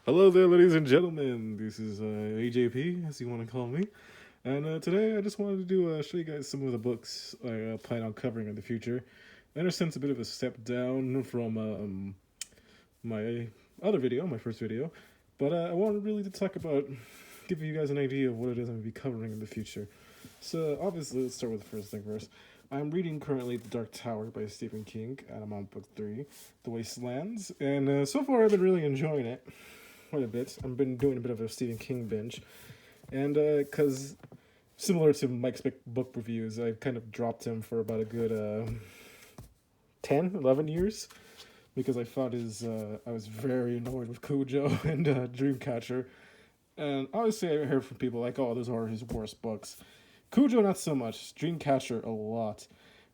Hello there, ladies and gentlemen. This is AJP, as you want to call me. And today I just wanted to show you guys some of the books I plan on covering in the future. I understand it's a bit of a step down from my other video, my first video, but I wanted really to talk about, give you guys an idea of what it is I'm going to be covering in the future. So obviously, let's start with the first thing first. I'm reading currently The Dark Tower by Stephen King, and I'm on book 3, The Wastelands, and so far I've been really enjoying it quite a bit. I've been doing a bit of a Stephen King binge, and because similar to Mike's book reviews, I kind of dropped him for about a good 10, 11 years because I found I was very annoyed with Cujo and Dreamcatcher. And obviously, I heard from people like, oh, those are his worst books. Cujo, not so much. Dreamcatcher, a lot.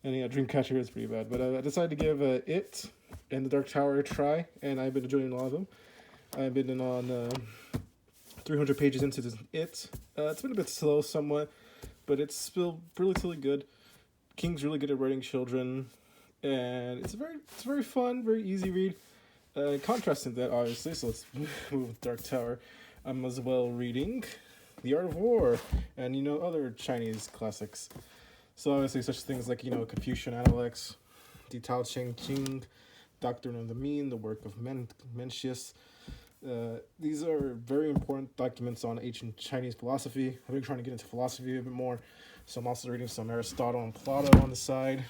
And yeah, Dreamcatcher is pretty bad. But I decided to give It and The Dark Tower a try, and I've been enjoying a lot of them. I've been on 300 pages into this It. It's been a bit slow somewhat, but it's still relatively good. King's really good at writing children, and it's very fun, very easy read. Contrasting that, obviously, so let's move with Dark Tower. I'm as well reading The Art of War and other Chinese classics. So obviously such things like Confucian Analects, Di Tao Ching Ching, Doctrine of the Mean, the work of Mencius. These are very important documents on ancient Chinese philosophy. I've been trying to get into philosophy a bit more, so I'm also reading some Aristotle and Plato on the side.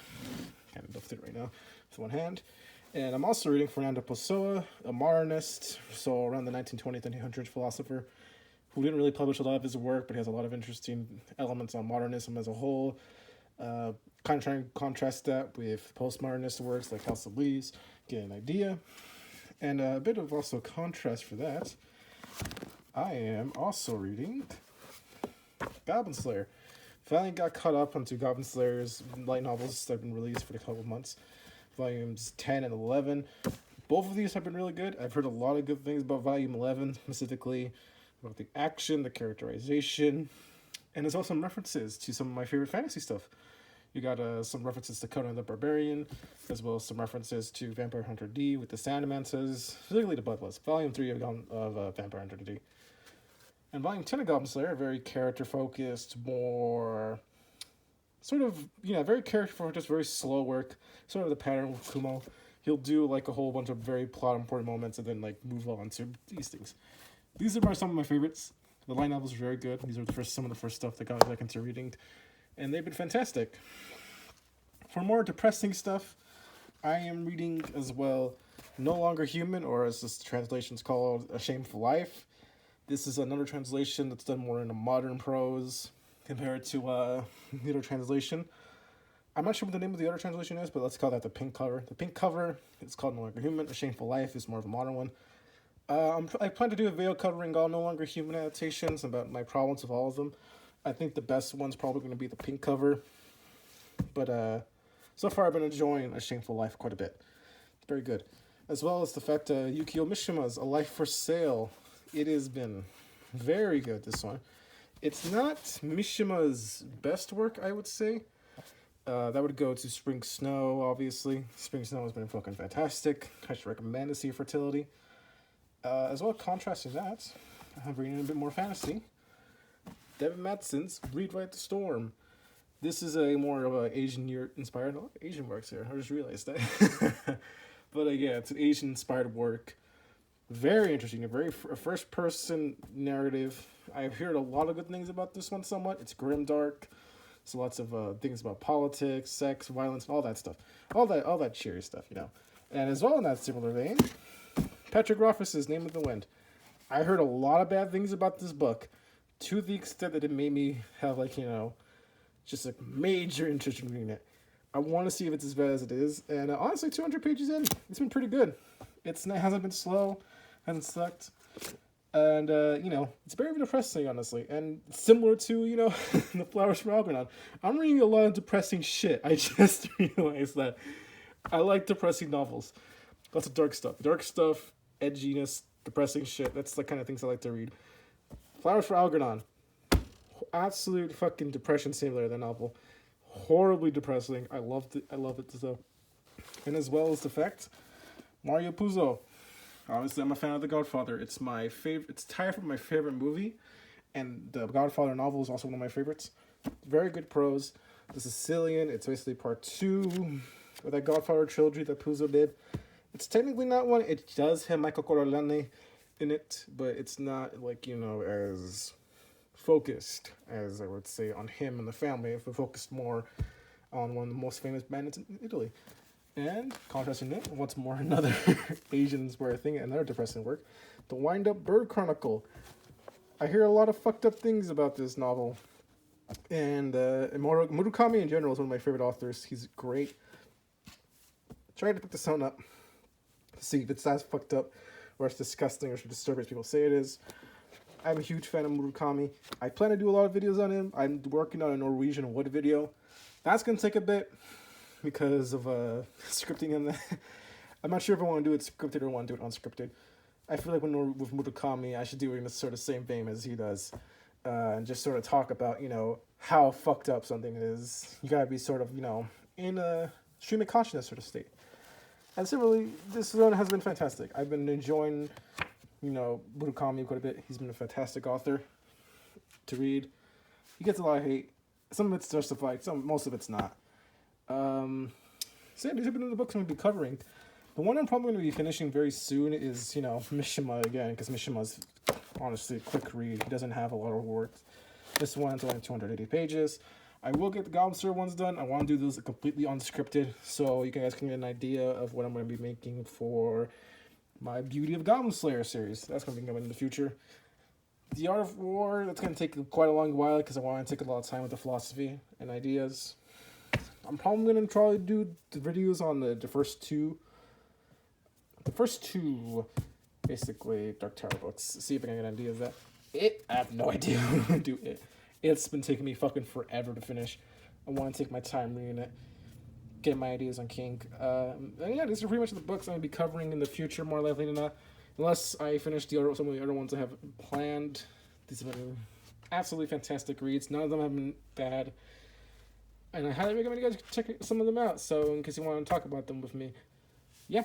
Kind of lifted it right now with one hand. And I'm also reading Fernando Pessoa, a modernist, so around the 1920s, 1900s philosopher, who didn't really publish a lot of his work, but he has a lot of interesting elements on modernism as a whole. Kind of trying to contrast that with postmodernist works like House of Leaves, get an idea. And a bit of also contrast for that, I am also reading Goblin Slayer. Finally got caught up onto Goblin Slayer's light novels that have been released for a couple of months. Volumes 10 and 11. Both of these have been really good. I've heard a lot of good things about Volume 11, specifically about the action, the characterization, and there's also some references to some of my favorite fantasy stuff. You got some references to Conan the Barbarian, as well as some references to Vampire Hunter D with the Sandmances, particularly the Bloodlust. Volume 3 of Vampire Hunter D. And Volume 10 of Goblin Slayer, very character-focused, more very character-focused, very slow work, sort of the pattern with Kumo. He'll do like a whole bunch of very plot-important moments and then like move on to these things. These are some of my favorites. The light novels are very good. These are some of the first stuff that got me back into reading, and they've been fantastic. For more depressing stuff, I am reading as well No Longer Human, or as this translation is called, A Shameful Life. This is another translation that's done more in a modern prose compared to the other translation. I'm not sure what the name of the other translation is, but let's call that the pink cover. The pink cover is called No Longer Human. A Shameful Life is more of a modern one. I plan to do a video covering all No Longer Human adaptations, about my problems with all of them. I think the best one's probably going to be the pink cover. But so far I've been enjoying A Shameful Life quite a bit. It's very good. As well as the fact Yukio Mishima's A Life for Sale. It has been very good, this one. It's not Mishima's best work, I would say. That would go to Spring Snow, obviously. Spring Snow has been fucking fantastic. I should recommend to see Fertility. As well, contrasting that, I'm reading a bit more fantasy. Devin Madsen's Read Write the Storm. This is a more of a Asian-inspired... Oh, Asian works here. I just realized that. But yeah, it's an Asian-inspired work. Very interesting. A first-person narrative. I've heard a lot of good things about this one somewhat. It's grimdark. So lots of things about politics, sex, violence, all that stuff. All that cheery stuff, And as well in that similar vein, Patrick Rothfuss's Name of the Wind. I heard a lot of bad things about this book, to the extent that it made me have just a major interest in reading it. I want to see if it's as bad as it is, and honestly, 200 pages in, it's been pretty good. It hasn't been slow, hasn't sucked, and it's very depressing, honestly, and similar to The Flowers for Algernon. I'm reading a lot of depressing shit. I just realized that I like depressing novels. Lots of dark stuff, edginess, depressing shit. That's the kind of things I like to read. Flowers for Algernon. Absolute fucking depression simulator, that novel. Horribly depressing. I love it so. And as well as the fact, Mario Puzo. Honestly, I'm a fan of The Godfather. It's my favorite. It's tied for my favorite movie, and the Godfather novel is also one of my favorites. Very good prose. The Sicilian. It's basically part two of that Godfather trilogy that Puzo did. It's technically not one. It does have Michael Corleone in it, but it's not like as focused as I would say on him and the family. If we focused more on one of the most famous bandits in Italy. And contrasting it, once more another Asians-inspired thing, another depressing work, The Wind-Up Bird Chronicle. I hear a lot of fucked up things about this novel. And Murakami in general is one of my favorite authors. He's great. Tried to pick this one up to see if it's as fucked up or it's disgusting or it's disturbing as people say it is. I'm a huge fan of Murakami. I plan to do a lot of videos on him. I'm working on a Norwegian Wood video. That's going to take a bit because of scripting in that. I'm not sure if I want to do it scripted or want to do it unscripted. I feel like with Murakami, I should do it in the sort of same vein as he does. And just sort of talk about, how fucked up something is. You gotta be sort of, in a stream of consciousness sort of state. And similarly, this one has been fantastic. I've been enjoying, Murakami quite a bit. He's been a fantastic author to read. He gets a lot of hate. Some of it's justified, most of it's not. So yeah, these have been the books I'm going to be covering. The one I'm probably going to be finishing very soon is, Mishima again, because Mishima's honestly a quick read. He doesn't have a lot of words. This one's only 280 pages. I will get the Goblin Slayer ones done. I want to do those completely unscripted, so you guys can get an idea of what I'm going to be making for my Beauty of Goblin Slayer series. That's going to be coming in the future. The Art of War, that's going to take quite a long while because I want to take a lot of time with the philosophy and ideas. I'm probably going to try to do the videos on the first two. The first two, basically, Dark Tower books. See if I can get ideas of that. I have no idea how to do it. It's been taking me fucking forever to finish. I want to take my time reading it. Get my ideas on King. And yeah, these are pretty much the books I'm going to be covering in the future, more likely than not. Unless I finish some of the other ones I have planned. These have been absolutely fantastic reads. None of them have been bad. And I highly recommend you guys check some of them out. So in case you want to talk about them with me. Yeah.